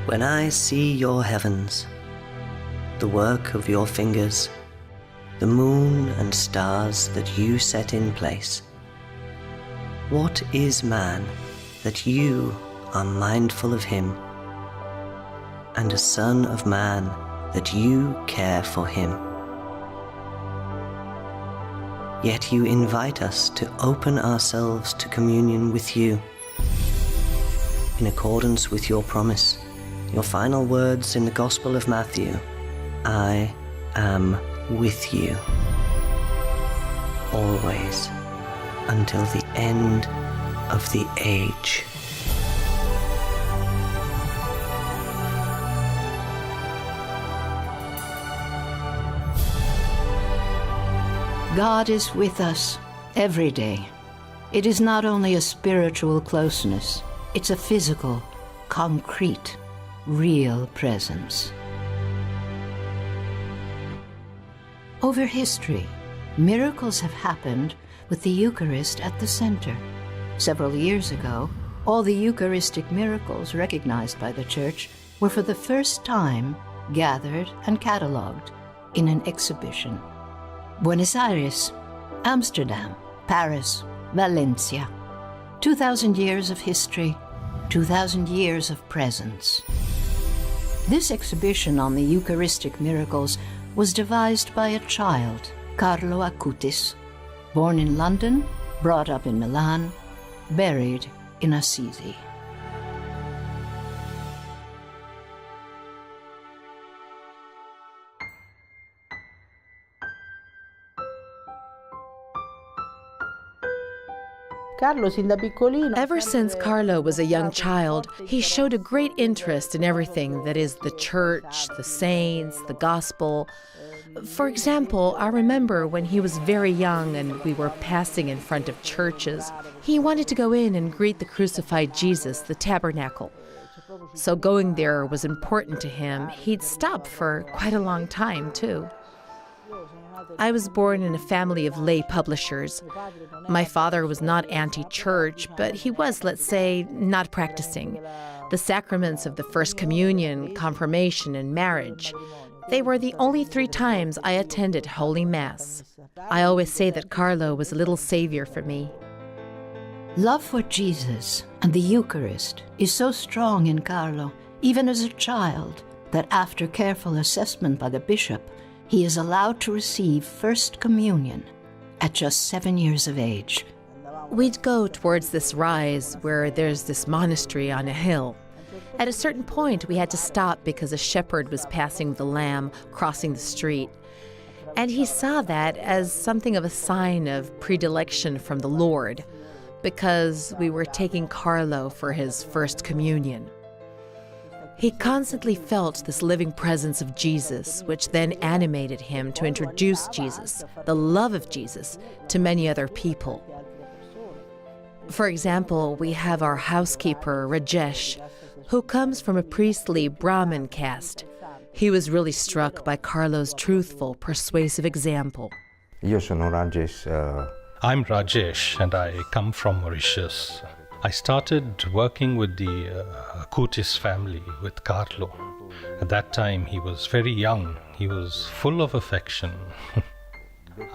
When I see your heavens, the work of your fingers, the moon and stars that you set in place, what is man that you are mindful of him, and a son of man that you care for him? Yet you invite us to open ourselves to communion with you. In accordance with your promise, your final words in the Gospel of Matthew, I am with you, always, until the end of the age. God is with us every day. It is not only a spiritual closeness, it's a physical, concrete, real presence. Over history, miracles have happened with the Eucharist at the center. Several years ago, all the Eucharistic miracles recognized by the Church were for the first time gathered and catalogued in an exhibition. Buenos Aires, Amsterdam, Paris, Valencia. 2,000 years of history, 2,000 years of presence. This exhibition on the Eucharistic miracles was devised by a child, Carlo Acutis, born in London, brought up in Milan, buried in Assisi. Ever since Carlo was a young child, he showed a great interest in everything that is the church, the saints, the gospel. For example, I remember when he was very young and we were passing in front of churches, he wanted to go in and greet the crucified Jesus, the tabernacle. So going there was important to him. He'd stop for quite a long time, too. I was born in a family of lay publishers. My father was not anti-church, but he was, let's say, not practicing. The sacraments of the First Communion, confirmation, and marriage, they were the only 3 times I attended Holy Mass. I always say that Carlo was a little savior for me. Love for Jesus and the Eucharist is so strong in Carlo, even as a child, that after careful assessment by the bishop, he is allowed to receive First Communion at just 7 years of age. We'd go towards this rise where there's this monastery on a hill. At a certain point, we had to stop because a shepherd was passing with a lamb crossing the street. And he saw that as something of a sign of predilection from the Lord, because we were taking Carlo for his First Communion. He constantly felt this living presence of Jesus, which then animated him to introduce Jesus, the love of Jesus, to many other people. For example, we have our housekeeper, Rajesh, who comes from a priestly Brahmin caste. He was really struck by Carlo's truthful, persuasive example. Io sono Rajesh. I'm Rajesh and I come from Mauritius. I started working with the Acutis family, with Carlo. At that time, he was very young. He was full of affection.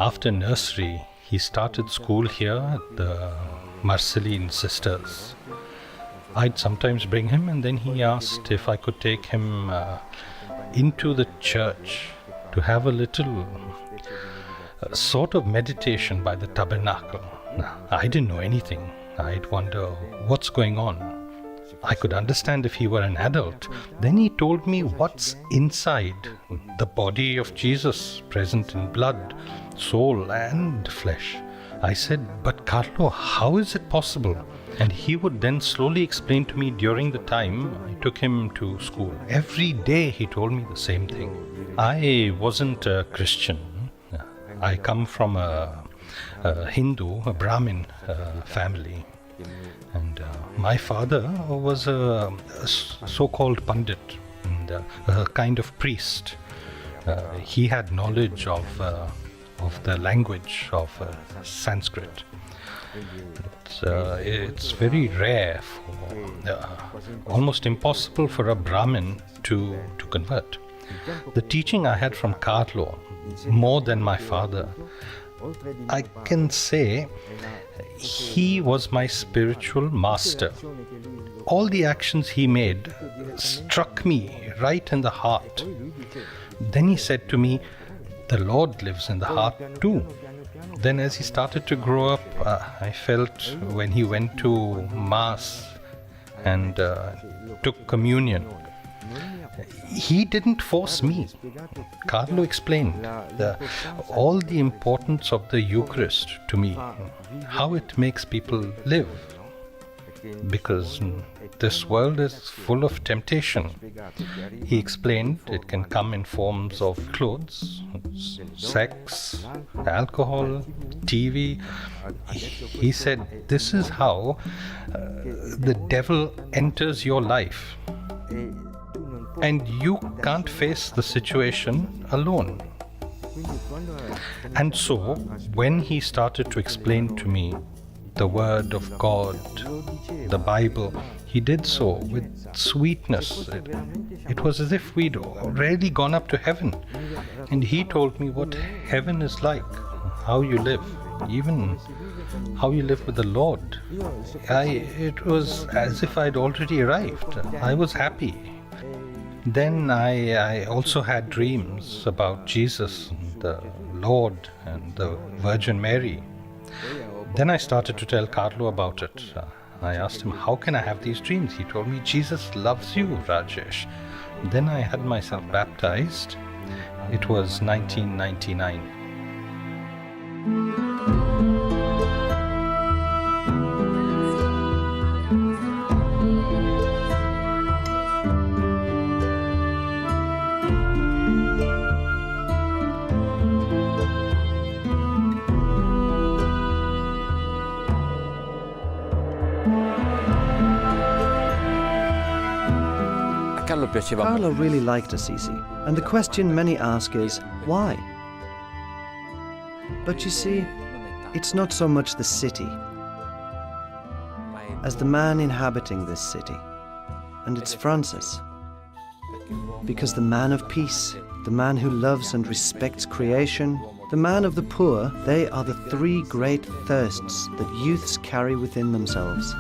After nursery, he started school here at the Marceline Sisters. I'd sometimes bring him, and then he asked if I could take him into the church to have a little sort of meditation by the tabernacle. Now, I didn't know anything. I'd wonder what's going on. I could understand if he were an adult. Then he told me what's inside the body of Jesus, present in blood, soul and flesh. I said, but Carlo, how is it possible? And he would then slowly explain to me during the time I took him to school. Every day he told me the same thing. I wasn't a Christian. I come from a Hindu, a Brahmin family. And my father was a so-called pandit, and a kind of priest. He had knowledge of the language of Sanskrit. It's very rare, almost impossible for a Brahmin to convert. The teaching I had from Carlo, more than my father, I can say he was my spiritual master. All the actions he made struck me right in the heart. Then he said to me, the Lord lives in the heart too. Then as he started to grow up, I felt when he went to Mass and took communion, he didn't force me. Carlo explained all the importance of the Eucharist to me, how it makes people live. Because this world is full of temptation. He explained it can come in forms of clothes, sex, alcohol, TV. He said this is how the devil enters your life. And you can't face the situation alone. And so, when he started to explain to me the Word of God, the Bible, he did so with sweetness. It was as if we'd already gone up to heaven. And he told me what heaven is like, how you live, even how you live with the Lord. It was as if I'd already arrived. I was happy. Then I also had dreams about Jesus, and the Lord, and the Virgin Mary. Then I started to tell Carlo about it. I asked him, how can I have these dreams? He told me, Jesus loves you, Rajesh. Then I had myself baptized. It was 1999. Carlo really liked Assisi, and the question many ask is, why? But you see, it's not so much the city as the man inhabiting this city, and it's Francis. Because the man of peace, the man who loves and respects creation, the man of the poor, they are the three great thirsts that youths carry within themselves.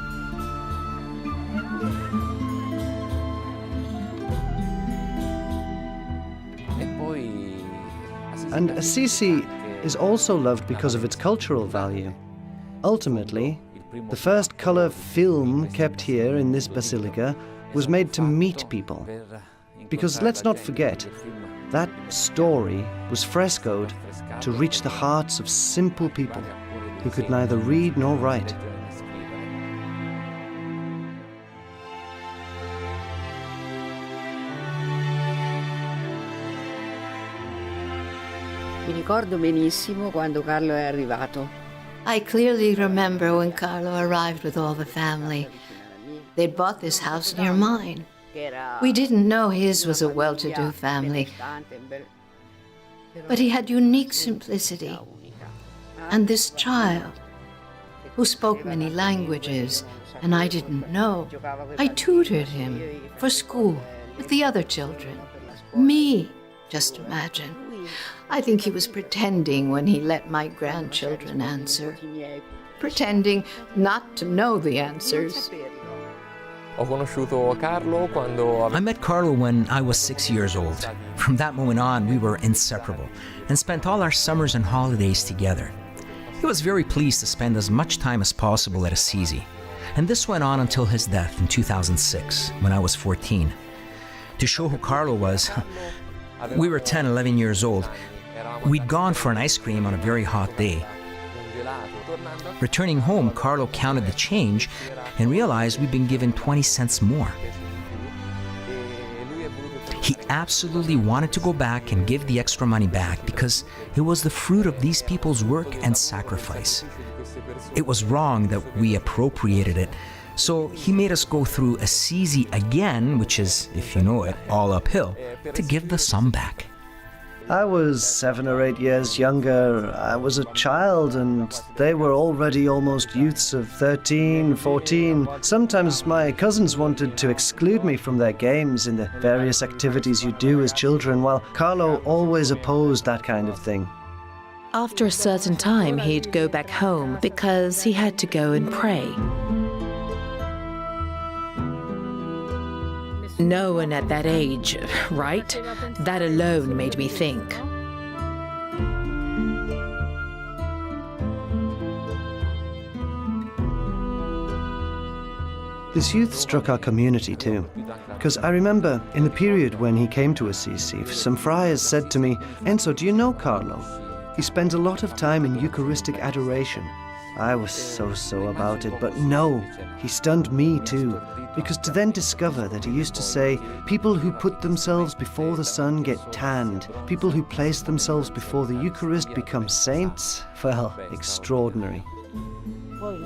And Assisi is also loved because of its cultural value. Ultimately, the first color film kept here in this basilica was made to meet people. Because let's not forget, that story was frescoed to reach the hearts of simple people who could neither read nor write. Mi ricordo benissimo quando Carlo è arrivato. I clearly remember when Carlo arrived with all the family. They'd bought this house near mine. We didn't know his was a well-to-do family, but he had unique simplicity. And this child, who spoke many languages, and I didn't know, I tutored him for school with the other children. Me, just imagine. I think he was pretending when he let my grandchildren answer, pretending not to know the answers. I met Carlo when I was 6 years old. From that moment on, we were inseparable and spent all our summers and holidays together. He was very pleased to spend as much time as possible at Assisi, and this went on until his death in 2006, when I was 14. To show who Carlo was, we were 10, 11 years old. We'd gone for an ice cream on a very hot day. Returning home, Carlo counted the change and realized we'd been given 20 cents more. He absolutely wanted to go back and give the extra money back because it was the fruit of these people's work and sacrifice. It was wrong that we appropriated it, so he made us go through Assisi again, which is, if you know it, all uphill, to give the sum back. I was 7 or 8 years younger. I was a child and they were already almost youths of 13, 14. Sometimes my cousins wanted to exclude me from their games in the various activities you do as children, while Carlo always opposed that kind of thing. After a certain time, he'd go back home because he had to go and pray. No one at that age, right? That alone made me think. This youth struck our community too, because I remember in the period when he came to Assisi, some friars said to me, "Enzo, do you know Carlo? He spends a lot of time in Eucharistic adoration." I was so about it, but no, he stunned me too, because to then discover that he used to say, people who put themselves before the sun get tanned, people who place themselves before the Eucharist become saints, well, extraordinary.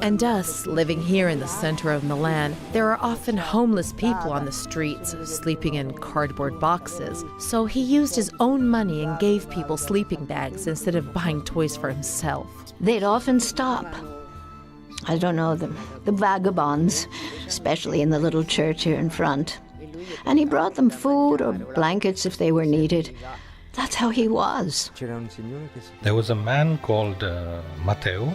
And us, living here in the center of Milan, there are often homeless people on the streets, sleeping in cardboard boxes. So he used his own money and gave people sleeping bags instead of buying toys for himself. They'd often stop. I don't know, the vagabonds, especially in the little church here in front. And he brought them food or blankets if they were needed. That's how he was. There was a man called Matteo.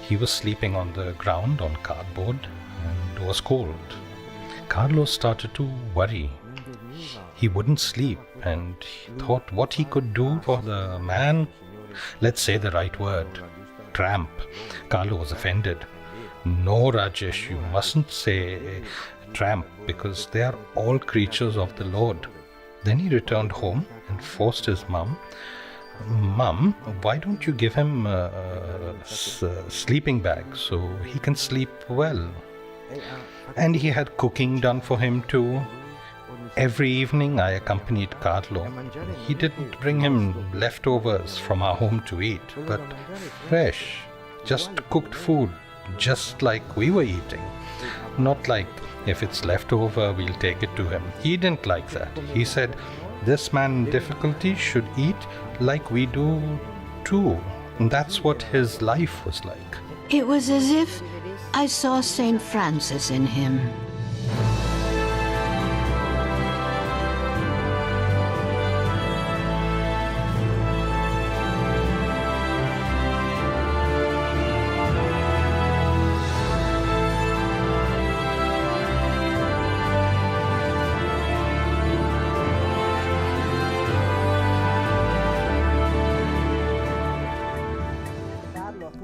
He was sleeping on the ground on cardboard and was cold. Carlo started to worry. He wouldn't sleep and he thought what he could do for the man. Let's say the right word, tramp. Carlo was offended. No, Rajesh, you mustn't say tramp because they are all creatures of the Lord. Then he returned home and forced his mum, "Mum, why don't you give him a sleeping bag so he can sleep well?" And he had cooking done for him too. Every evening I accompanied Carlo. He didn't bring him leftovers from our home to eat, but fresh, just cooked food, just like we were eating. Not like if it's leftover, we'll take it to him. He didn't like that. He said, this man in difficulty should eat like we do too. And that's what his life was like. It was as if I saw St. Francis in him.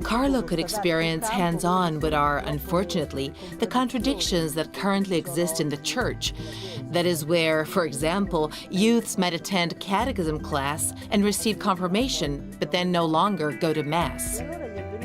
Carlo could experience hands-on what are, unfortunately, the contradictions that currently exist in the church. That is where, for example, youths might attend catechism class and receive confirmation, but then no longer go to Mass.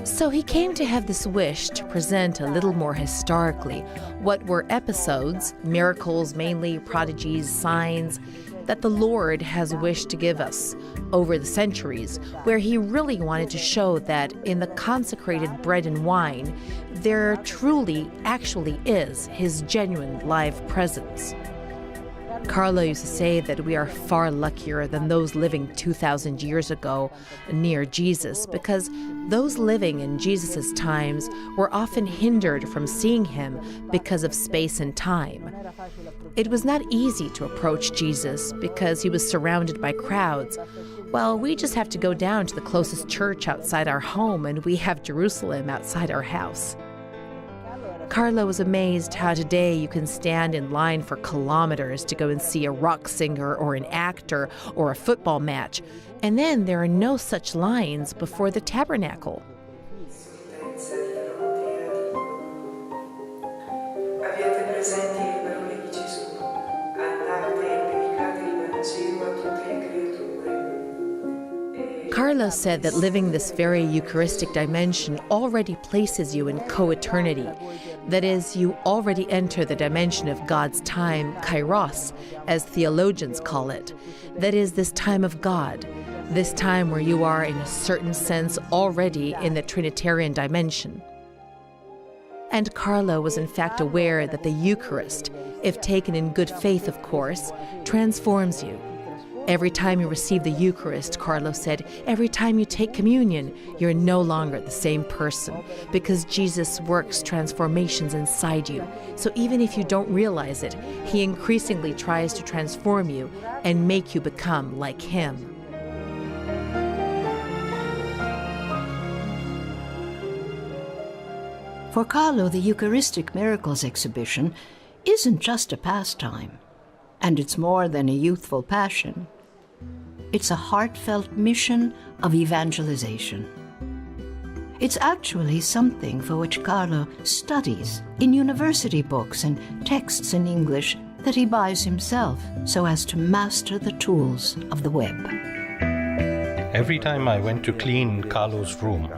So he came to have this wish to present a little more historically what were episodes, miracles mainly, prodigies, signs, that the Lord has wished to give us over the centuries, where he really wanted to show that in the consecrated bread and wine, there truly, actually is his genuine live presence. Carlo used to say that we are far luckier than those living 2,000 years ago near Jesus, because those living in Jesus' times were often hindered from seeing him because of space and time. It was not easy to approach Jesus because he was surrounded by crowds. Well, we just have to go down to the closest church outside our home, and we have Jerusalem outside our house. Carlo was amazed how today you can stand in line for kilometers to go and see a rock singer or an actor or a football match, and then there are no such lines before the tabernacle. Carlo said that living this very Eucharistic dimension already places you in co-eternity. That is, you already enter the dimension of God's time, kairos, as theologians call it. That is, this time of God, this time where you are, in a certain sense, already in the Trinitarian dimension. And Carlo was in fact aware that the Eucharist, if taken in good faith, of course, transforms you. Every time you receive the Eucharist, Carlo said, every time you take communion, you're no longer the same person because Jesus works transformations inside you. So even if you don't realize it, he increasingly tries to transform you and make you become like him. For Carlo, the Eucharistic Miracles exhibition isn't just a pastime, and it's more than a youthful passion. It's a heartfelt mission of evangelization. It's actually something for which Carlo studies in university books and texts in English that he buys himself so as to master the tools of the web. Every time I went to clean Carlo's room,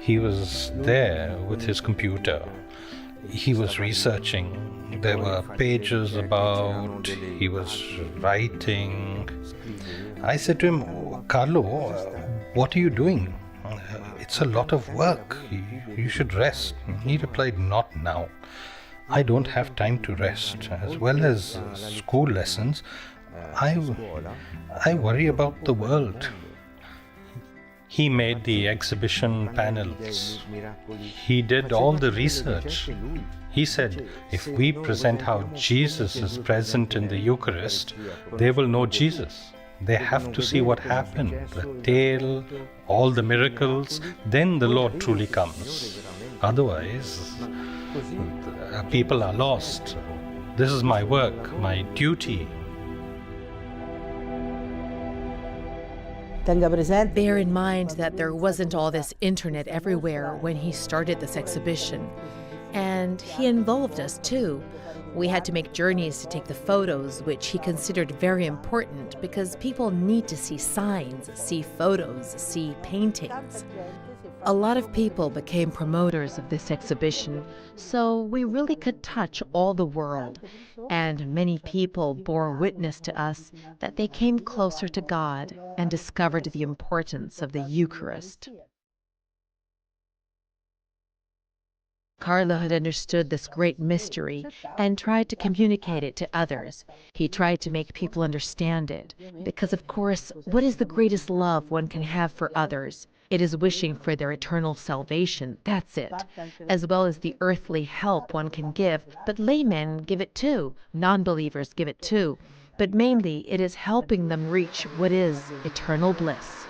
he was there with his computer. He was researching. There were pages about, he was writing. I said to him, Carlo, what are you doing? It's a lot of work. You should rest. He replied, not now. I don't have time to rest. As well as school lessons, I worry about the world. He made the exhibition panels. He did all the research. He said, if we present how Jesus is present in the Eucharist, they will know Jesus. They have to see what happened, the tale, all the miracles, then the Lord truly comes. Otherwise, people are lost. This is my work, my duty. Bear in mind that there wasn't all this internet everywhere when he started this exhibition. And he involved us too. We had to make journeys to take the photos, which he considered very important because people need to see signs, see photos, see paintings. A lot of people became promoters of this exhibition, so we really could touch all the world. And many people bore witness to us that they came closer to God and discovered the importance of the Eucharist. Carlo had understood this great mystery and tried to communicate it to others. He tried to make people understand it. Because, of course, what is the greatest love one can have for others? It is wishing for their eternal salvation, that's it, as well as the earthly help one can give. But laymen give it too, non-believers give it too. But mainly it is helping them reach what is eternal bliss.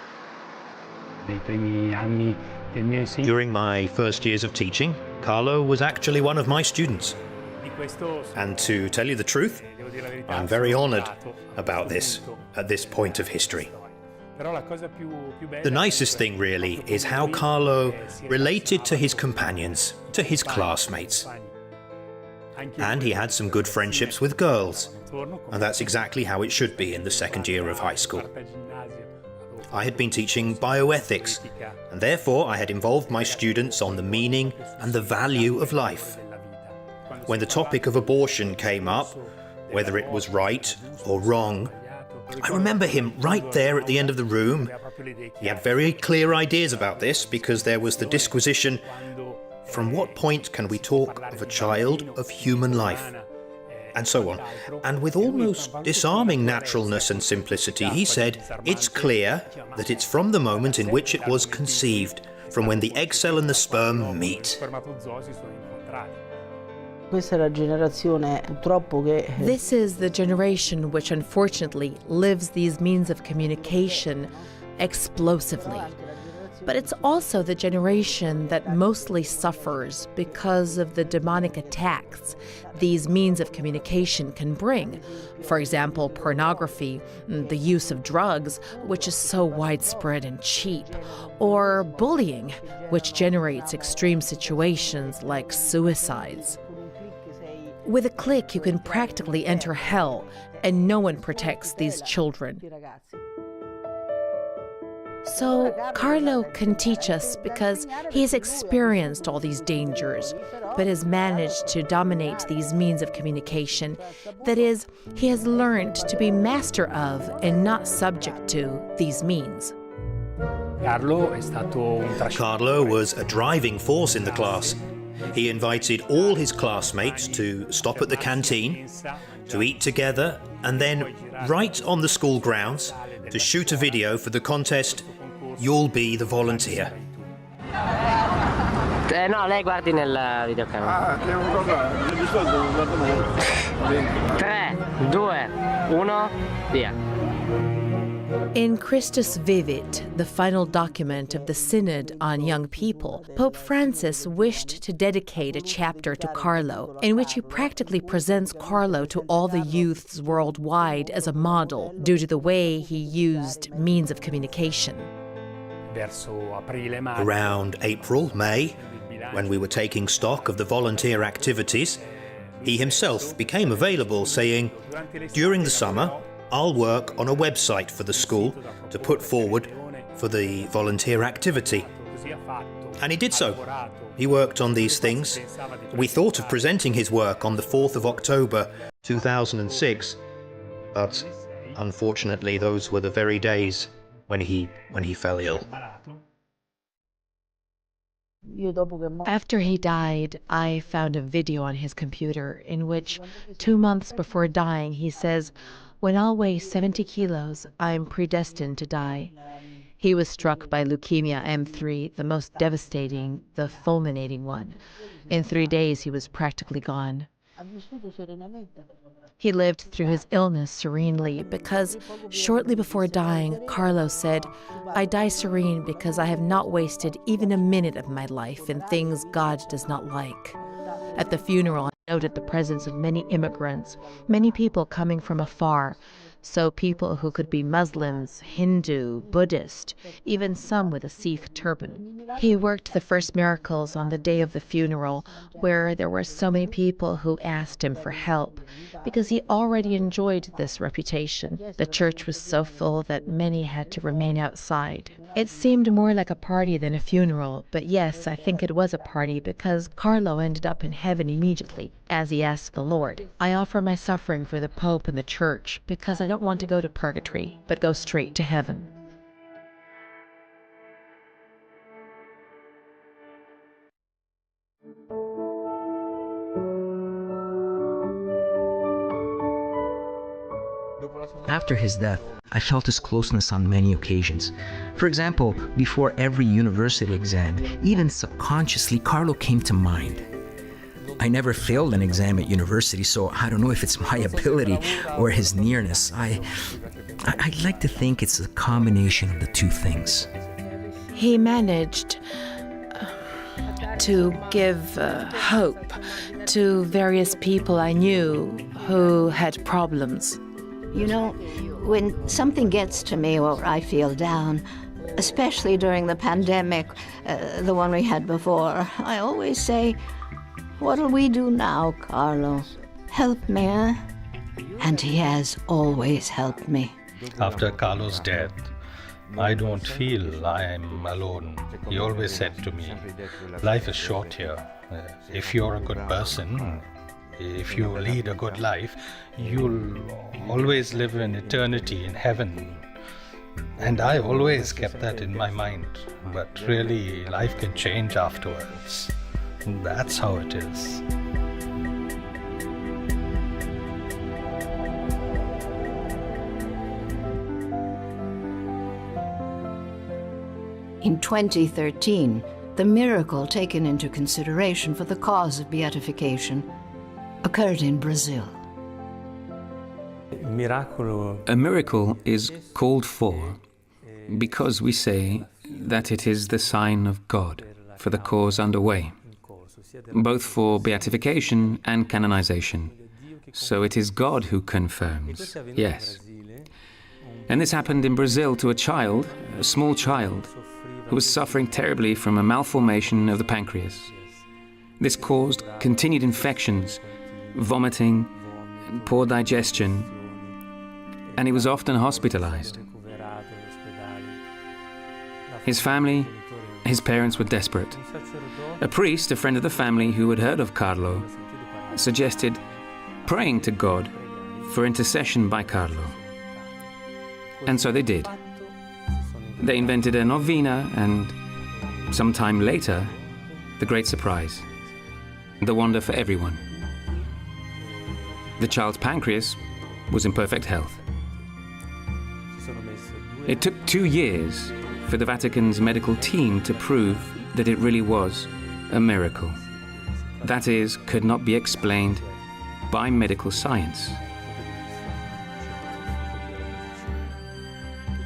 During my first years of teaching, Carlo was actually one of my students. And to tell you the truth, I'm very honored about this at this point of history. The nicest thing really is how Carlo related to his companions, to his classmates. And he had some good friendships with girls, and that's exactly how it should be in the second year of high school. I had been teaching bioethics, and therefore I had involved my students on the meaning and the value of life. When the topic of abortion came up, whether it was right or wrong, I remember him right there at the end of the room. He had very clear ideas about this because there was the disquisition, from what point can we talk of a child of human life? And so on. And with almost disarming naturalness and simplicity, he said, it's clear that it's from the moment in which it was conceived, from when the egg cell and the sperm meet. This is the generation which unfortunately lives these means of communication explosively. But it's also the generation that mostly suffers because of the demonic attacks these means of communication can bring. For example, pornography, the use of drugs, which is so widespread and cheap, or bullying, which generates extreme situations like suicides. With a click, you can practically enter hell, and no one protects these children. So Carlo can teach us because he has experienced all these dangers, but has managed to dominate these means of communication. That is, he has learned to be master of and not subject to these means. Carlo was a driving force in the class. He invited all his classmates to stop at the canteen, to eat together, and then right on the school grounds to shoot a video for the contest You'll Be the Volunteer. No, lei guardi nella videocamera. 3, 2, 1, via. In Christus Vivit, the final document of the Synod on Young People, Pope Francis wished to dedicate a chapter to Carlo, in which he practically presents Carlo to all the youths worldwide as a model due to the way he used means of communication. Around April, May, when we were taking stock of the volunteer activities, he himself became available, saying, "During the summer, I'll work on a website for the school to put forward for the volunteer activity." And he did so. He worked on these things. We thought of presenting his work on the 4th of October 2006, but unfortunately those were the very days when he fell ill. After he died, I found a video on his computer in which, 2 months before dying, he says, "When I'll weigh 70 kilos, I'm predestined to die." He was struck by leukemia M3, the most devastating, the fulminating one. In 3 days, he was practically gone. He lived through his illness serenely because shortly before dying, Carlo said, "I die serene because I have not wasted even a minute of my life in things God does not like." At the funeral, I noted the presence of many immigrants, many people coming from afar, so people who could be Muslims, Hindu, Buddhist, even some with a Sikh turban. He worked the first miracles on the day of the funeral, where there were so many people who asked him for help, because he already enjoyed this reputation. The church was so full that many had to remain outside. It seemed more like a party than a funeral, but yes, I think it was a party because Carlo ended up in heaven immediately, as he asked the Lord. "I offer my suffering for the Pope and the Church because I don't want to go to purgatory, but go straight to heaven." After his death, I felt his closeness on many occasions. For example, before every university exam, even subconsciously, Carlo came to mind. I never failed an exam at university, so I don't know if it's my ability or his nearness. I'd like to think it's a combination of the two things. He managed to give hope to various people I knew who had problems. You know, when something gets to me or I feel down, especially during the pandemic, the one we had before, I always say, "What'll we do now, Carlo? Help me, eh?" And he has always helped me. After Carlo's death, I don't feel I am alone. He always said to me, "Life is short here. If you're a good person, if you lead a good life, you'll always live in eternity in heaven." And I always kept that in my mind. But really, life can change afterwards. That's how it is. In 2013, the miracle taken into consideration for the cause of beatification occurred in Brazil. A miracle is called for because we say that it is the sign of God for the cause underway, both for beatification and canonization. So it is God who confirms, yes. And this happened in Brazil to a child, a small child, who was suffering terribly from a malformation of the pancreas. This caused continued infections, vomiting, and poor digestion, and he was often hospitalized. His family, his parents were desperate. A priest, a friend of the family who had heard of Carlo, suggested praying to God for intercession by Carlo. And so they did. They invented a novena and, some time later, the great surprise, the wonder for everyone. The child's pancreas was in perfect health. It took 2 years for the Vatican's medical team to prove that it really was a miracle. That is, could not be explained by medical science.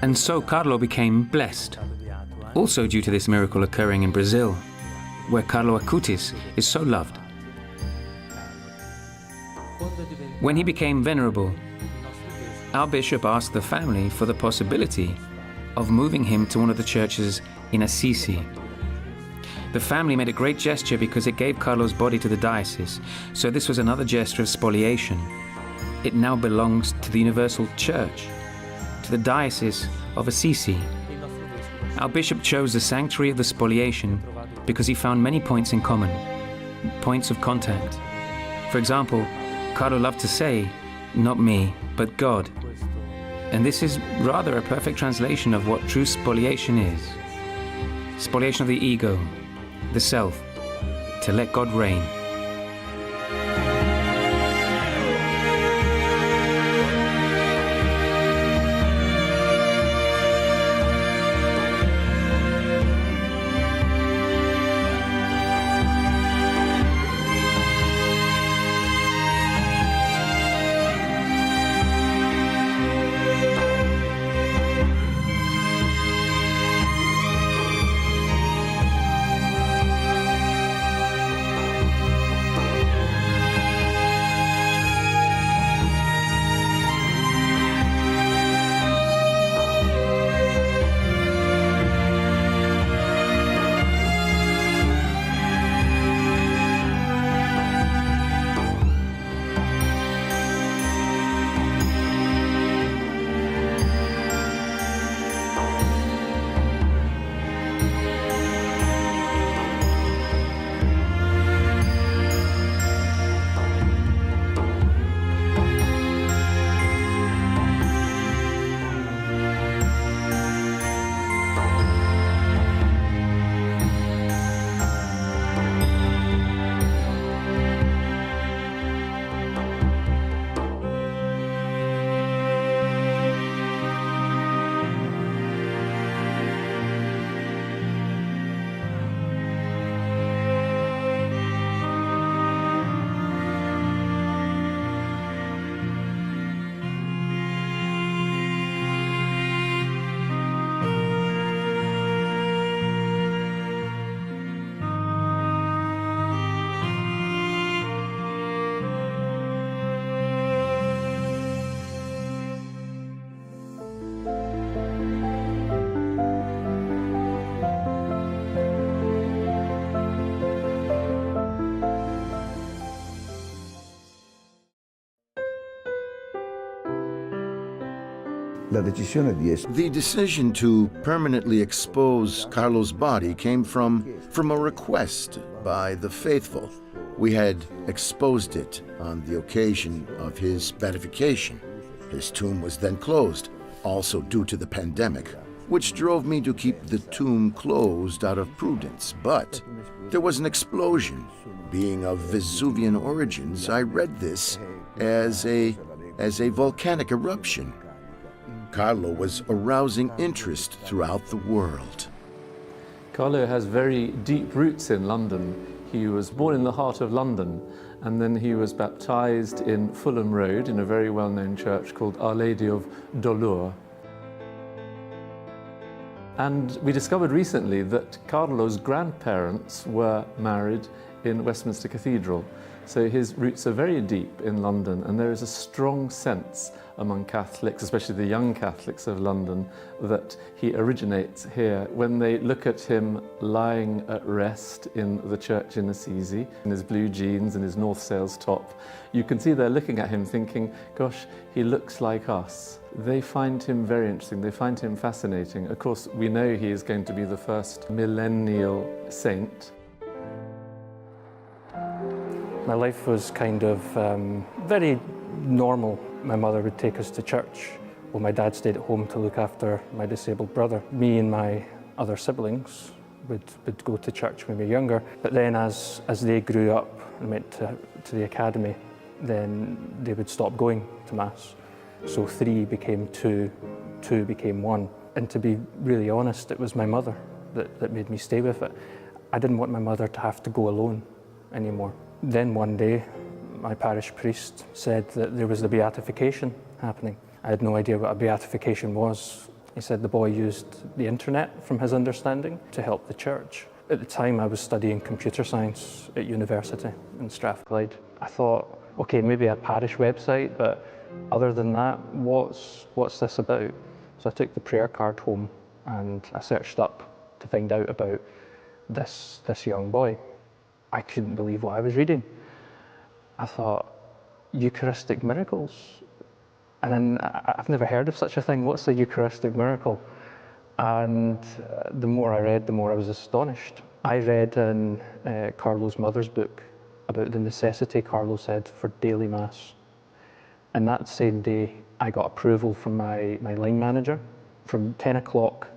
And so Carlo became blessed, also due to this miracle occurring in Brazil, where Carlo Acutis is so loved. When he became venerable, our bishop asked the family for the possibility of moving him to one of the churches in Assisi. The family made a great gesture because it gave Carlo's body to the diocese, so this was another gesture of spoliation. It now belongs to the Universal Church, to the Diocese of Assisi. Our bishop chose the sanctuary of the spoliation because he found many points in common, points of contact. For example, Carlo loved to say, "Not me, but God." And this is rather a perfect translation of what true spoliation is. Spoliation of the ego, the self, to let God reign. The decision to permanently expose Carlo's body came from a request by the faithful. We had exposed it on the occasion of his beatification. His tomb was then closed, also due to the pandemic, which drove me to keep the tomb closed out of prudence. But there was an explosion. Being of Vesuvian origins, I read this as a volcanic eruption. Carlo was arousing interest throughout the world. Carlo has very deep roots in London. He was born in the heart of London, and then he was baptized in Fulham Road in a very well-known church called Our Lady of Dolor. And we discovered recently that Carlo's grandparents were married in Westminster Cathedral. So his roots are very deep in London, and there is a strong sense among Catholics, especially the young Catholics of London, that he originates here. When they look at him lying at rest in the church in Assisi, in his blue jeans and his North Sails top, you can see they're looking at him thinking, gosh, he looks like us. They find him very interesting, they find him fascinating. Of course, we know he is going to be the first millennial saint. My life was kind of very normal. My mother would take us to church, while my dad stayed at home to look after my disabled brother. Me and my other siblings would go to church when we were younger, but then as they grew up and went to the academy, then they would stop going to Mass. So 3 became 2, 2 became 1. And to be really honest, it was my mother that made me stay with it. I didn't want my mother to have to go alone anymore. Then one day, my parish priest said that there was the beatification happening. I had no idea what a beatification was. He said the boy used the internet, from his understanding, to help the church. At the time, I was studying computer science at university in Strathclyde. I thought, okay, maybe a parish website, but other than that, what's this about? So I took the prayer card home and I searched up to find out about this young boy. I couldn't believe what I was reading. I thought, Eucharistic miracles? And then I've never heard of such a thing. What's a Eucharistic miracle? And the more I read, the more I was astonished. I read in Carlo's mother's book about the necessity, Carlo said, for daily Mass. And that same day, I got approval from my line manager. From 10 o'clock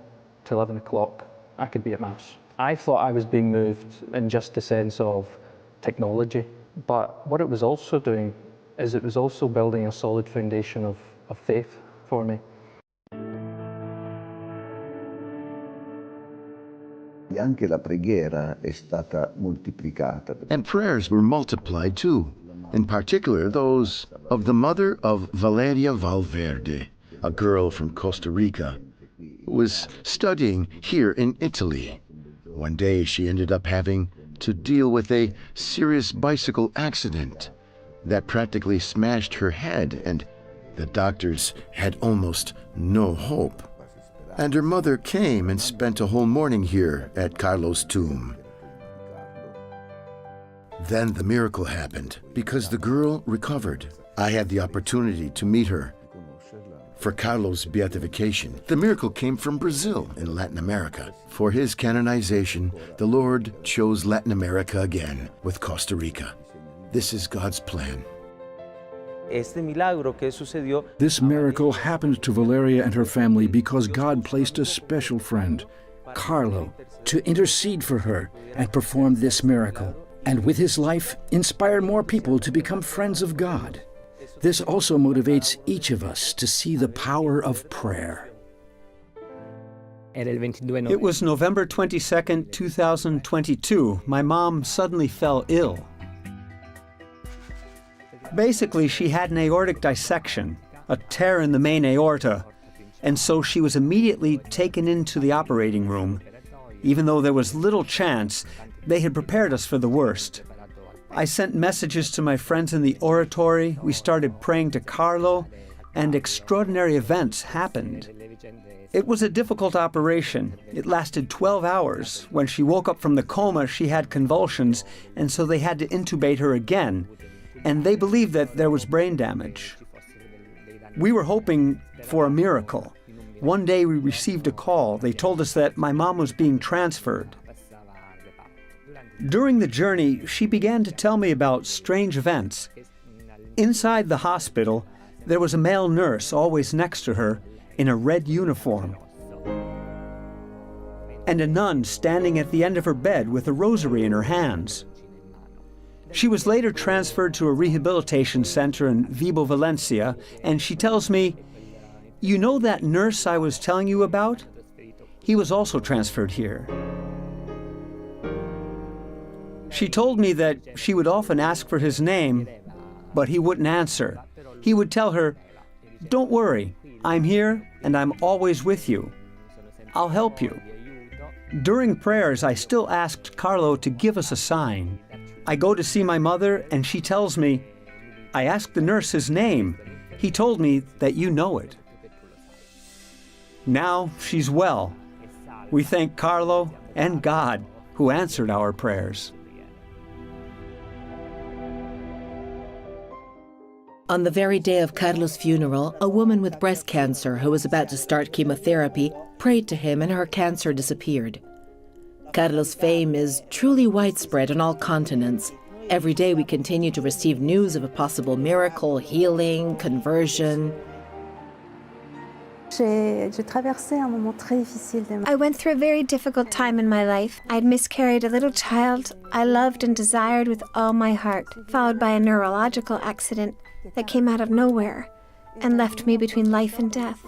to 11 o'clock, I could be at Mass. I thought I was being moved in just the sense of technology. But what it was also doing is it was also building a solid foundation of faith for me. Anche la preghiera è stata moltiplicata. And prayers were multiplied too, in particular those of the mother of Valeria Valverde, a girl from Costa Rica, who was studying here in Italy. One day she ended up having to deal with a serious bicycle accident that practically smashed her head, and the doctors had almost no hope. And her mother came and spent a whole morning here at Carlo's tomb. Then the miracle happened, because the girl recovered. I had the opportunity to meet her for Carlo's beatification. The miracle came from Brazil in Latin America. For his canonization, the Lord chose Latin America again with Costa Rica. This is God's plan. This miracle happened to Valeria and her family because God placed a special friend, Carlo, to intercede for her and perform this miracle, and with his life, inspire more people to become friends of God. This also motivates each of us to see the power of prayer. It was November 22nd, 2022. My mom suddenly fell ill. Basically, she had an aortic dissection, a tear in the main aorta, and so she was immediately taken into the operating room. Even though there was little chance, they had prepared us for the worst. I sent messages to my friends in the oratory, we started praying to Carlo, and extraordinary events happened. It was a difficult operation. It lasted 12 hours. When she woke up from the coma, she had convulsions, and so they had to intubate her again. And they believed that there was brain damage. We were hoping for a miracle. One day we received a call. They told us that my mom was being transferred. During the journey, she began to tell me about strange events. Inside the hospital, there was a male nurse always next to her in a red uniform, and a nun standing at the end of her bed with a rosary in her hands. She was later transferred to a rehabilitation center in Vibo, Valencia, and she tells me, "You know that nurse I was telling you about? He was also transferred here." She told me that she would often ask for his name, but he wouldn't answer. He would tell her, "Don't worry, I'm here and I'm always with you. I'll help you." During prayers, I still asked Carlo to give us a sign. I go to see my mother and she tells me, "I asked the nurse his name. He told me that you know it." Now she's well. We thank Carlo and God who answered our prayers. On the very day of Carlo's funeral, a woman with breast cancer who was about to start chemotherapy prayed to him and her cancer disappeared. Carlo's fame is truly widespread on all continents. Every day we continue to receive news of a possible miracle, healing, conversion. I went through a very difficult time in my life. I'd miscarried a little child I loved and desired with all my heart, followed by a neurological accident that came out of nowhere and left me between life and death.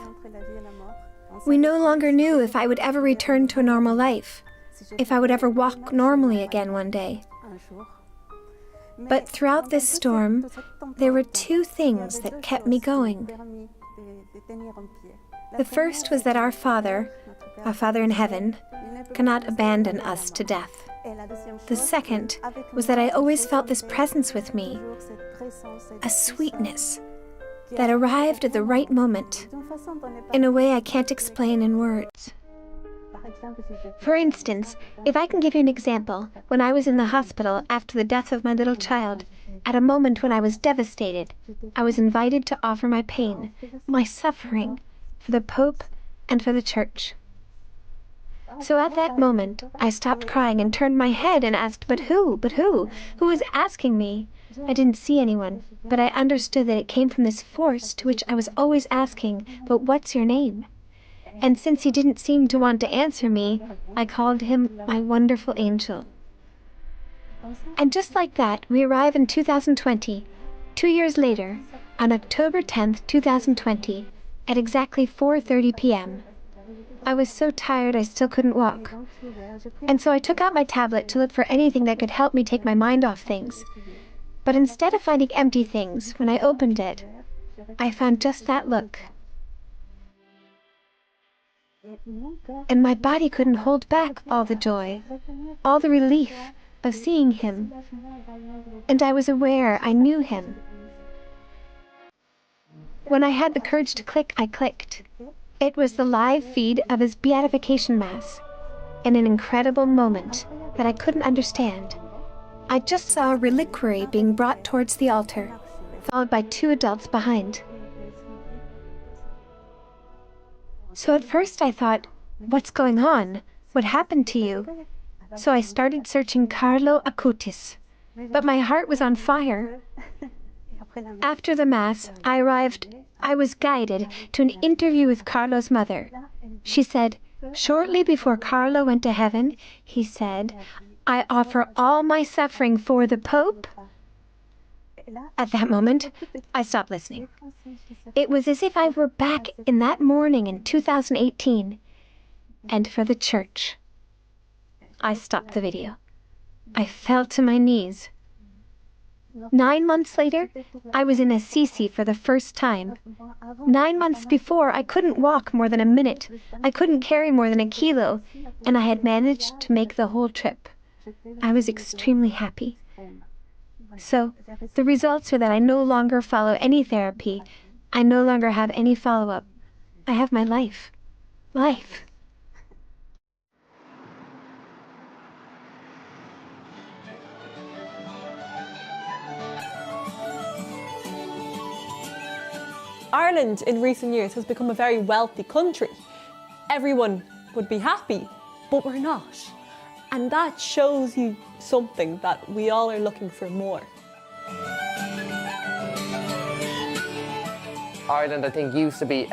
We no longer knew if I would ever return to a normal life, if I would ever walk normally again one day. But throughout this storm, there were two things that kept me going. The first was that our Father in heaven, cannot abandon us to death. The second was that I always felt this presence with me, a sweetness that arrived at the right moment, in a way I can't explain in words. For instance, if I can give you an example, when I was in the hospital after the death of my little child, at a moment when I was devastated, I was invited to offer my pain, my suffering, for the Pope and for the Church. So at that moment, I stopped crying and turned my head and asked, but who? But who? Who was asking me? I didn't see anyone, but I understood that it came from this force to which I was always asking, but what's your name? And since he didn't seem to want to answer me, I called him my wonderful angel. And just like that, we arrive in 2020, 2 years later, on October 10th, 2020, at exactly 4:30 p.m. I was so tired I still couldn't walk. And so I took out my tablet to look for anything that could help me take my mind off things. But instead of finding empty things, when I opened it, I found just that look. And my body couldn't hold back all the joy, all the relief of seeing him. And I was aware I knew him. When I had the courage to click, I clicked. It was the live feed of his beatification mass, in an incredible moment that I couldn't understand. I just saw a reliquary being brought towards the altar, followed by 2 adults behind. So at first I thought, what's going on? What happened to you? So I started searching Carlo Acutis, but my heart was on fire. After the Mass, I was guided to an interview with Carlo's mother. She said, shortly before Carlo went to heaven, he said, I offer all my suffering for the Pope. At that moment, I stopped listening. It was as if I were back in that morning in 2018. And for the Church. I stopped the video. I fell to my knees. 9 months later, I was in Assisi for the first time. 9 months before, I couldn't walk more than a minute. I couldn't carry more than a kilo, and I had managed to make the whole trip. I was extremely happy. So, the results are that I no longer follow any therapy. I no longer have any follow-up. I have my life. Life. Ireland in recent years has become a very wealthy country. Everyone would be happy, but we're not. And that shows you something that we all are looking for more. Ireland, I think, used to be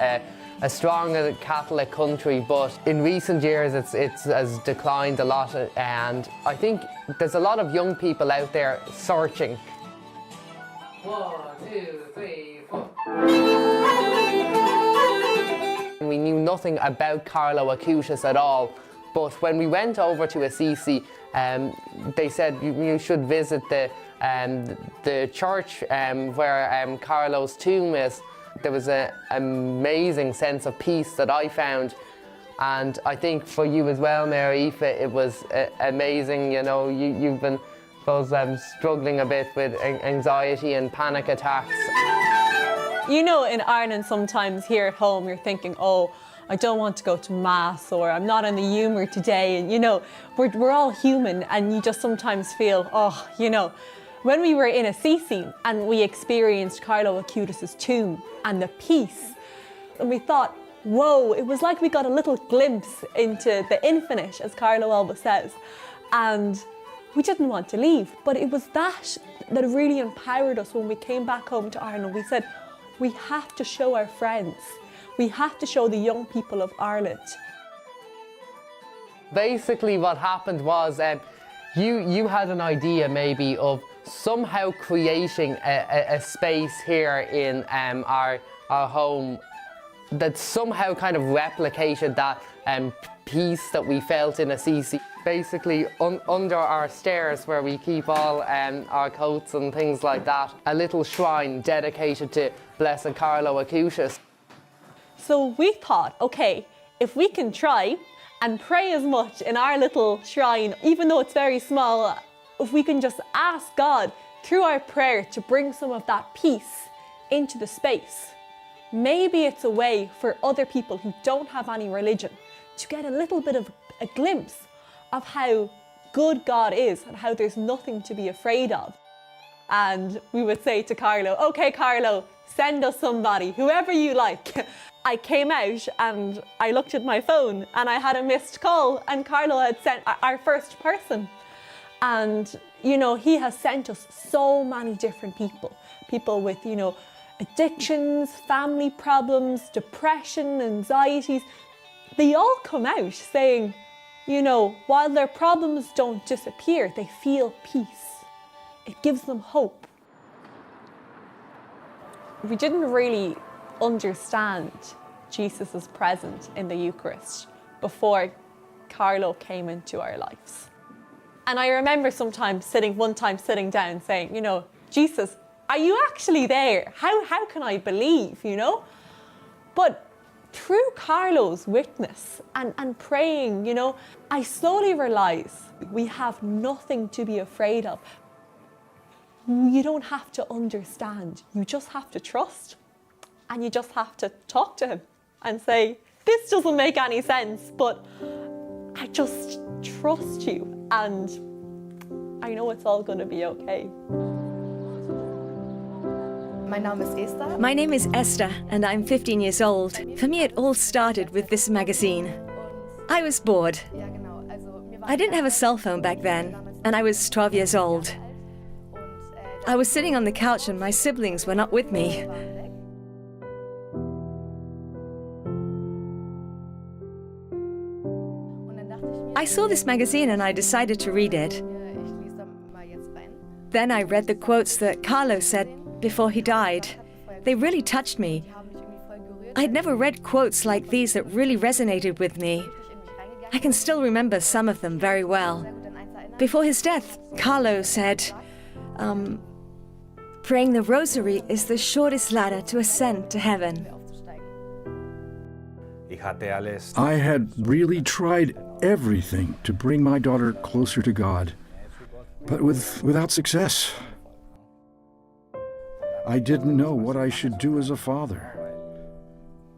a strong Catholic country, but in recent years it has declined a lot, and I think there's a lot of young people out there searching. 1, 2, 3, 4. We knew nothing about Carlo Acutis at all, but when we went over to Assisi, they said you should visit the church where Carlo's tomb is. There was an amazing sense of peace that I found, and I think for you as well, Mary Aoife, it was amazing. You know, you've been struggling a bit with anxiety and panic attacks. You know, in Ireland sometimes here at home you're thinking, oh, I don't want to go to Mass, or I'm not in the humour today, and you know, we're all human, and you just sometimes feel, oh, you know. When we were in Assisi and we experienced Carlo Acutis' tomb and the peace, and we thought, whoa, it was like we got a little glimpse into the infinite, as Carlo always says, and we didn't want to leave. But it was that really empowered us when we came back home to Ireland. We said, we have to show our friends, we have to show the young people of Ireland. Basically what happened was you had an idea maybe of somehow creating a space here in our home that somehow kind of replicated that peace that we felt in Assisi. Basically, under our stairs where we keep all our coats and things like that, a little shrine dedicated to Blessed Carlo Acutis. So we thought, okay, if we can try and pray as much in our little shrine, even though it's very small, if we can just ask God through our prayer to bring some of that peace into the space, maybe it's a way for other people who don't have any religion to get a little bit of a glimpse of how good God is and how there's nothing to be afraid of. And we would say to Carlo, okay, Carlo, send us somebody, whoever you like. I came out and I looked at my phone and I had a missed call, and Carlo had sent our first person. And, you know, he has sent us so many different people. People with, you know, addictions, family problems, depression, anxieties. They all come out saying, you know, while their problems don't disappear, they feel peace. It gives them hope. We didn't really understand Jesus' presence in the Eucharist before Carlo came into our lives. And I remember one time sitting down saying, you know, Jesus, are you actually there? How can I believe, you know? But through Carlo's witness and praying, you know, I slowly realised we have nothing to be afraid of. You don't have to understand, you just have to trust. And you just have to talk to him and say, this doesn't make any sense, but I just trust you and I know it's all going to be okay. My name is Esther and I'm 15 years old. For me, it all started with this magazine. I was bored. I didn't have a cell phone back then, and I was 12 years old. I was sitting on the couch and my siblings were not with me. I saw this magazine and I decided to read it. Then I read the quotes that Carlo said before he died. They really touched me. I'd never read quotes like these that really resonated with me. I can still remember some of them very well. Before his death, Carlo said, praying the rosary is the shortest ladder to ascend to heaven. I had really tried everything to bring my daughter closer to God, but without success. I didn't know what I should do as a father.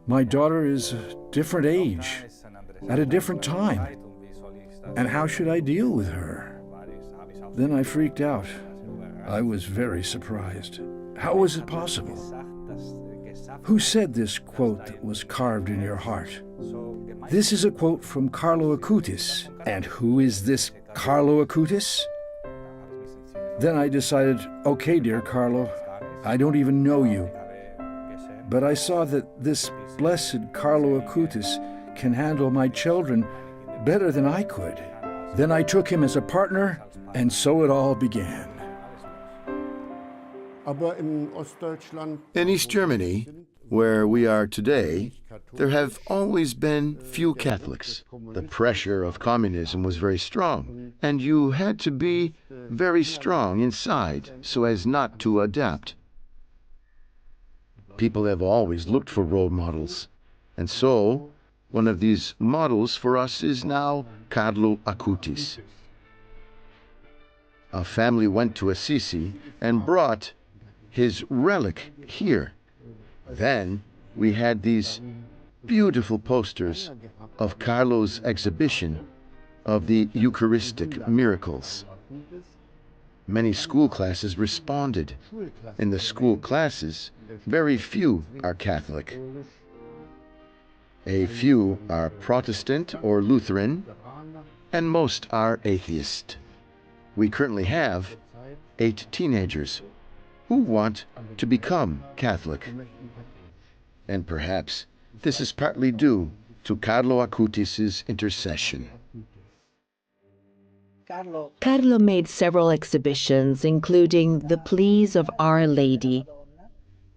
My daughter is a different age, at a different time, and how should I deal with her? Then I freaked out. I was very surprised. How was it possible? Who said this quote that was carved in your heart? This is a quote from Carlo Acutis. And who is this Carlo Acutis? Then I decided, okay, dear Carlo, I don't even know you. But I saw that this blessed Carlo Acutis can handle my children better than I could. Then I took him as a partner, and so it all began. In East Germany, where we are today, there have always been few Catholics. The pressure of communism was very strong, and you had to be very strong inside so as not to adapt. People have always looked for role models, and so one of these models for us is now Carlo Acutis. A family went to Assisi and brought his relic here. Then we had these beautiful posters of Carlo's exhibition of the Eucharistic miracles. Many school classes responded. In the school classes, very few are Catholic. A few are Protestant or Lutheran, and most are atheist. We currently have 8 teenagers who want to become Catholic. And perhaps this is partly due to Carlo Acutis' intercession. Carlo made several exhibitions, including The Pleas of Our Lady,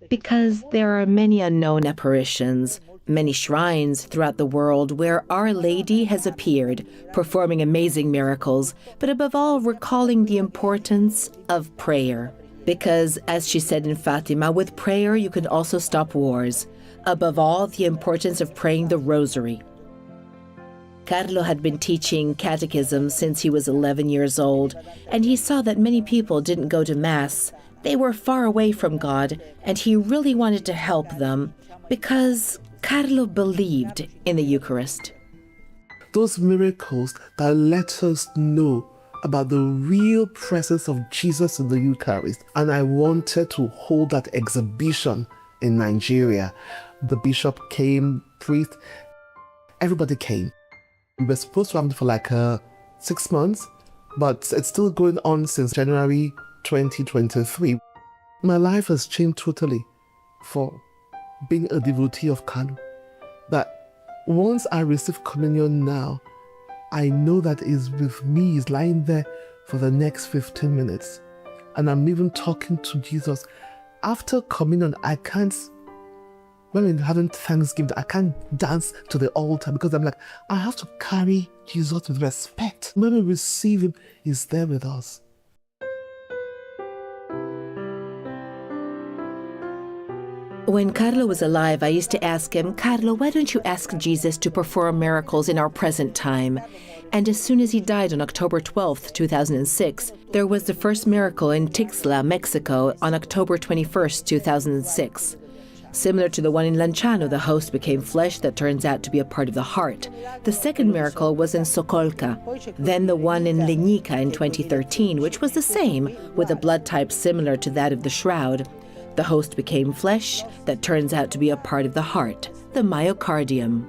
because there are many unknown apparitions, many shrines throughout the world where Our Lady has appeared, performing amazing miracles, but above all, recalling the importance of prayer. Because, as she said in Fatima, with prayer you can also stop wars. Above all, the importance of praying the rosary. Carlo had been teaching catechism since he was 11 years old, and he saw that many people didn't go to Mass. They were far away from God, and he really wanted to help them because Carlo believed in the Eucharist. Those miracles that let us know about the real presence of Jesus in the Eucharist. And I wanted to hold that exhibition in Nigeria. The bishop came, priest, everybody came. We were supposed to have it for like 6 months, but it's still going on since January 2023. My life has changed totally for being a devotee of Carlo. That once I receive communion now, I know that he's with me, he's lying there for the next 15 minutes. And I'm even talking to Jesus. After communion, I can't, when we're having Thanksgiving, I can't dance to the altar because I'm like, I have to carry Jesus with respect. When we receive him, he's there with us. When Carlo was alive, I used to ask him, Carlo, why don't you ask Jesus to perform miracles in our present time? And as soon as he died on October 12th, 2006, there was the first miracle in Tixla, Mexico, on October 21st, 2006. Similar to the one in Lanciano, the host became flesh that turns out to be a part of the heart. The second miracle was in Sokolka, then the one in Legnica in 2013, which was the same, with a blood type similar to that of the shroud. The host became flesh that turns out to be a part of the heart, the myocardium.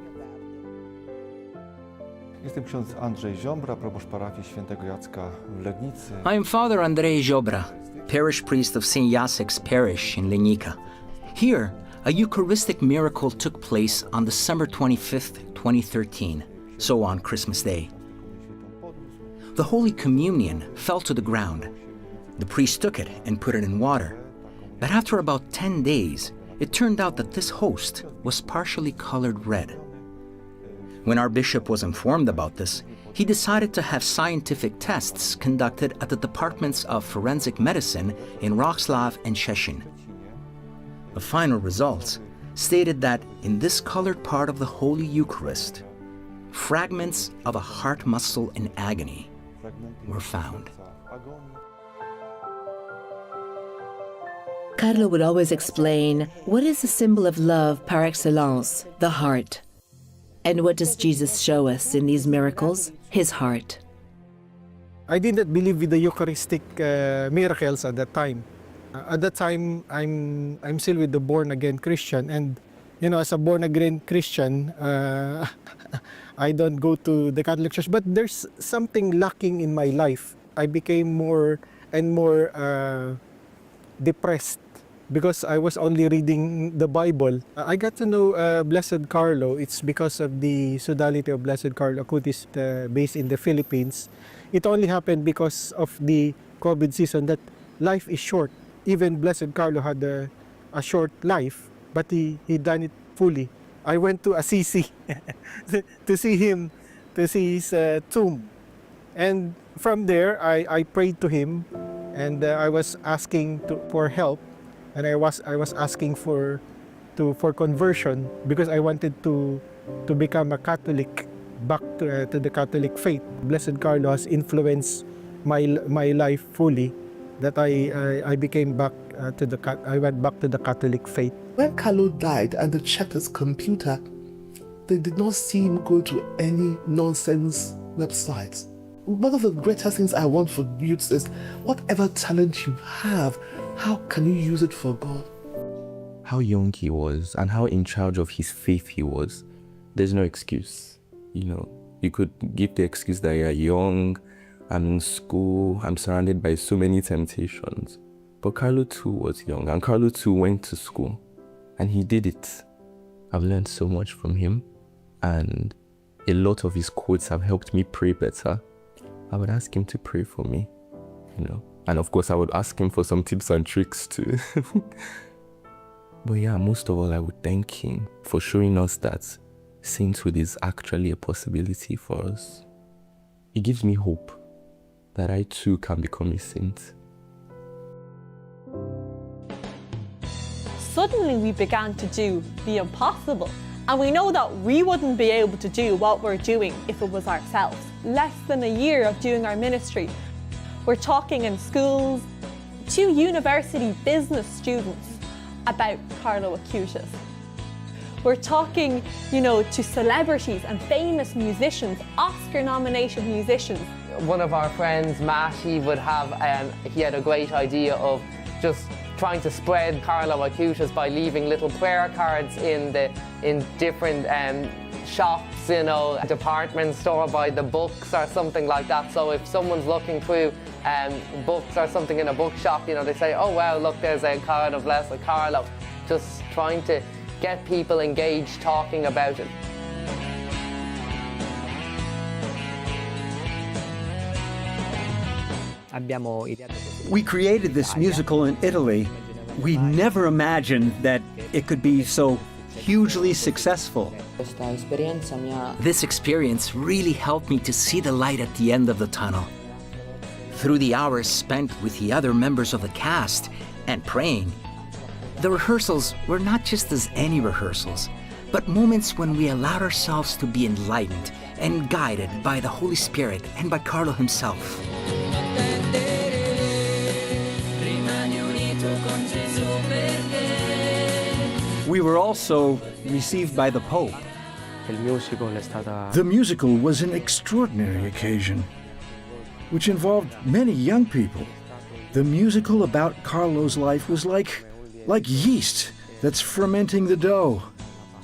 I am Father Andrzej Ziobra, parish priest of St. Jacek's Parish in Legnica. Here, a Eucharistic miracle took place on December 25th, 2013, so on Christmas Day. The Holy Communion fell to the ground. The priest took it and put it in water. But after about 10 days, it turned out that this host was partially colored red. When our bishop was informed about this, he decided to have scientific tests conducted at the departments of forensic medicine in Wrocław and Szczecin. The final results stated that in this colored part of the Holy Eucharist, fragments of a heart muscle in agony were found. Carlo would always explain, what is the symbol of love par excellence? The heart. And what does Jesus show us in these miracles? His heart. I did not believe in the Eucharistic miracles at that time. At that time, I'm still with the born-again Christian. And, you know, as a born-again Christian, I don't go to the Catholic Church. But there's something lacking in my life. I became more and more depressed because I was only reading the Bible. I got to know Blessed Carlo. It's because of the sodality of Blessed Carlo Acutis based in the Philippines. It only happened because of the COVID season that life is short. Even Blessed Carlo had a short life, but he done it fully. I went to Assisi to see him, to see his tomb. And from there, I prayed to him, and I was asking for help. And I was asking for conversion because I wanted to become a Catholic, back to the Catholic faith. Blessed Carlo has influenced my life fully. That I became back I went back to the Catholic faith. When Carlo died and they checked his computer, they did not see him go to any nonsense websites. One of the greatest things I want for youths is whatever talent you have, how can you use it for God? How young he was and how in charge of his faith he was, there's no excuse. You know, you could give the excuse that you're young, I'm in school, I'm surrounded by so many temptations. But Carlo too was young, and Carlo too went to school, and he did it. I've learned so much from him, and a lot of his quotes have helped me pray better. I would ask him to pray for me, you know. And of course, I would ask him for some tips and tricks too. But yeah, most of all, I would thank him for showing us that sainthood is actually a possibility for us. It gives me hope that I too can become a saint. Suddenly we began to do the impossible. And we know that we wouldn't be able to do what we're doing if it was ourselves. Less than a year of doing our ministry, we're talking in schools to university business students about Carlo Acutis. We're talking, to celebrities and famous musicians, Oscar-nominated musicians. One of our friends, Matt, he had a great idea of just trying to spread Carlo Acutis by leaving little prayer cards in different shops, a department store by the books or something like that. So if someone's looking through books or something in a bookshop, they say, oh wow, look, there's a card of Blessed Carlo. Just trying to get people engaged, talking about it. We created this musical in Italy. We never imagined that it could be so hugely successful. This experience really helped me to see the light at the end of the tunnel. Through the hours spent with the other members of the cast and praying, the rehearsals were not just as any rehearsals, but moments when we allowed ourselves to be enlightened and guided by the Holy Spirit and by Carlo himself. We were also received by the Pope. The musical was an extraordinary occasion, which involved many young people. The musical about Carlo's life was like yeast that's fermenting the dough.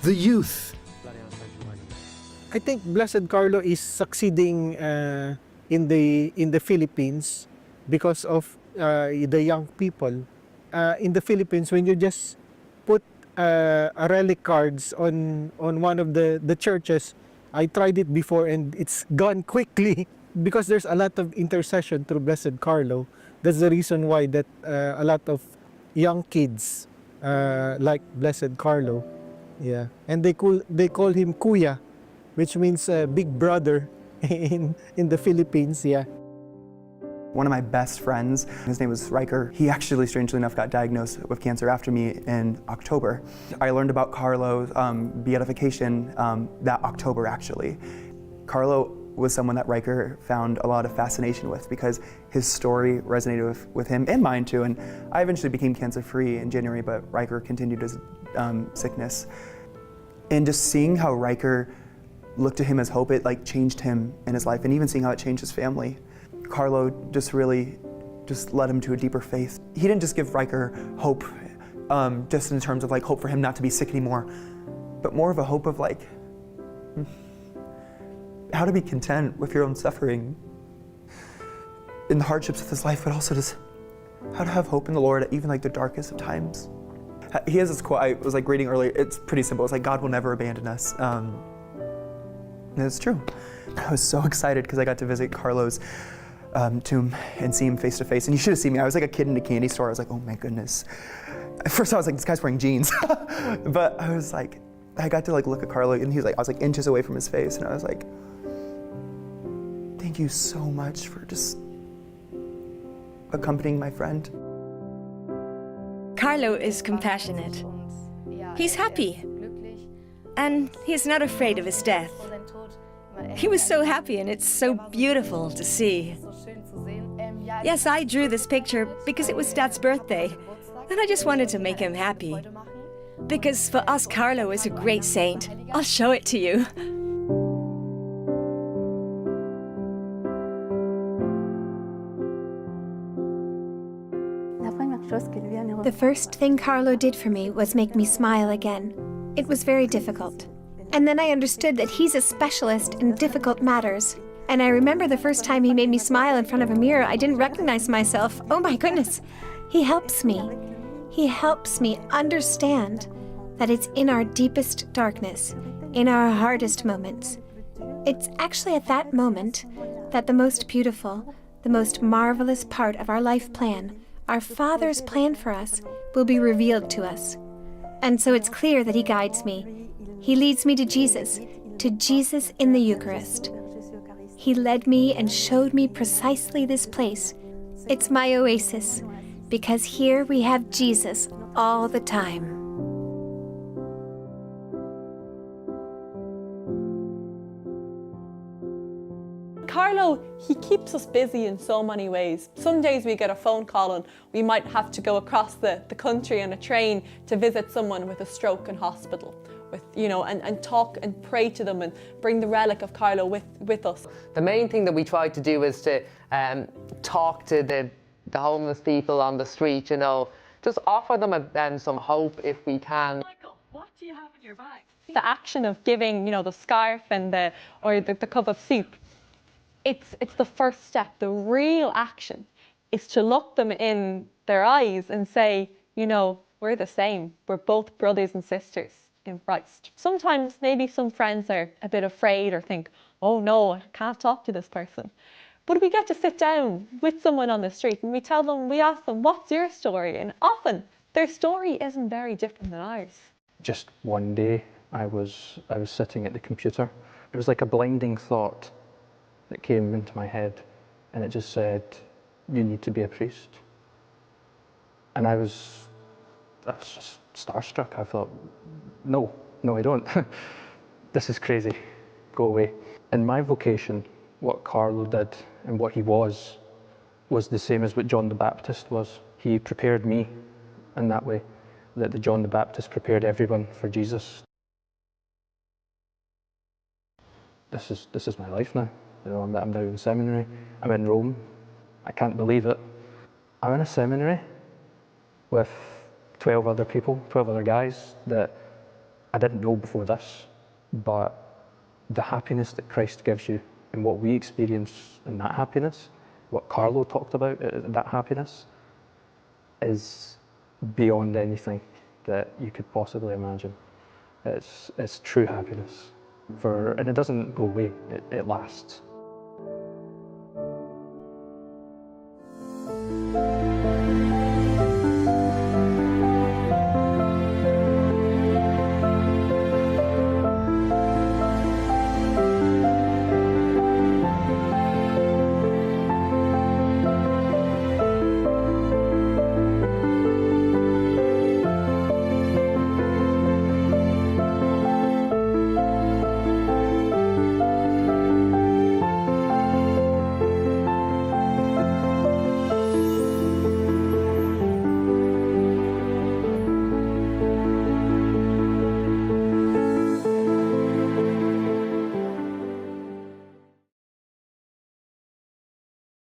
The youth. I think Blessed Carlo is succeeding in the Philippines because of the young people. In the Philippines, when you just put a relic cards on one of the churches, I tried it before and it's gone quickly because there's a lot of intercession through Blessed Carlo. That's the reason why that a lot of young kids like Blessed Carlo. Yeah, and they call him Kuya, which means big brother in the Philippines. Yeah. One of my best friends, his name was Riker. He actually, strangely enough, got diagnosed with cancer after me in October. I learned about Carlo's beatification that October, actually. Carlo was someone that Riker found a lot of fascination with because his story resonated with him and mine too. And I eventually became cancer-free in January, but Riker continued his sickness. And just seeing how Riker looked to him as hope, it changed him in his life, and even seeing how it changed his family. Carlo just really led him to a deeper faith. He didn't just give Riker hope, just in terms of hope for him not to be sick anymore, but more of a hope of how to be content with your own suffering in the hardships of this life, but also just how to have hope in the Lord at even the darkest of times. He has this quote I was reading earlier. It's pretty simple. It's God will never abandon us. And it's true. I was so excited because I got to visit Carlo's tomb and see him face to face. And you should have seen me. I was like a kid in a candy store. I was like, oh my goodness. At first I was like, this guy's wearing jeans. But I was like, I got to look at Carlo, and he was I was inches away from his face, and I was like, thank you so much for just accompanying my friend. Carlo is compassionate. He's happy. And he's not afraid of his death. He was so happy, and it's so beautiful to see. Yes, I drew this picture because it was Dad's birthday, and I just wanted to make him happy. Because for us, Carlo is a great saint. I'll show it to you. The first thing Carlo did for me was make me smile again. It was very difficult. And then I understood that he's a specialist in difficult matters. And I remember the first time he made me smile in front of a mirror, I didn't recognize myself. Oh my goodness. He helps me. He helps me understand that it's in our deepest darkness, in our hardest moments. It's actually at that moment that the most beautiful, the most marvelous part of our life plan, our Father's plan for us, will be revealed to us. And so it's clear that he guides me. He leads me to Jesus in the Eucharist. He led me and showed me precisely this place. It's my oasis, because here we have Jesus all the time. Carlo, he keeps us busy in so many ways. Some days we get a phone call and we might have to go across the country on a train to visit someone with a stroke in hospital, and talk and pray to them and bring the relic of Carlo with us. The main thing that we try to do is to talk to the homeless people on the street, just offer them some hope if we can. Michael, what do you have in your bag? The action of giving, the scarf and the cup of soup, it's the first step. The real action is to look them in their eyes and say, we're the same. We're both brothers and sisters in Christ. Sometimes maybe some friends are a bit afraid or think, oh no, I can't talk to this person. But we get to sit down with someone on the street and we ask them, what's your story? And often their story isn't very different than ours. Just one day I was sitting at the computer. It was like a blinding thought that came into my head, and it just said, you need to be a priest. And I was just starstruck. I thought, no, I don't. This is crazy, go away. And my vocation, what Carlo did and what he was the same as what John the Baptist was. He prepared me in that way, that the John the Baptist prepared everyone for Jesus. This is my life now. I'm now in seminary. I'm in Rome. I can't believe it. I'm in a seminary with 12 other people, 12 other guys that I didn't know before this. But the happiness that Christ gives you and what we experience in that happiness, what Carlo talked about, that happiness, is beyond anything that you could possibly imagine. It's true happiness. And it doesn't go away, it lasts.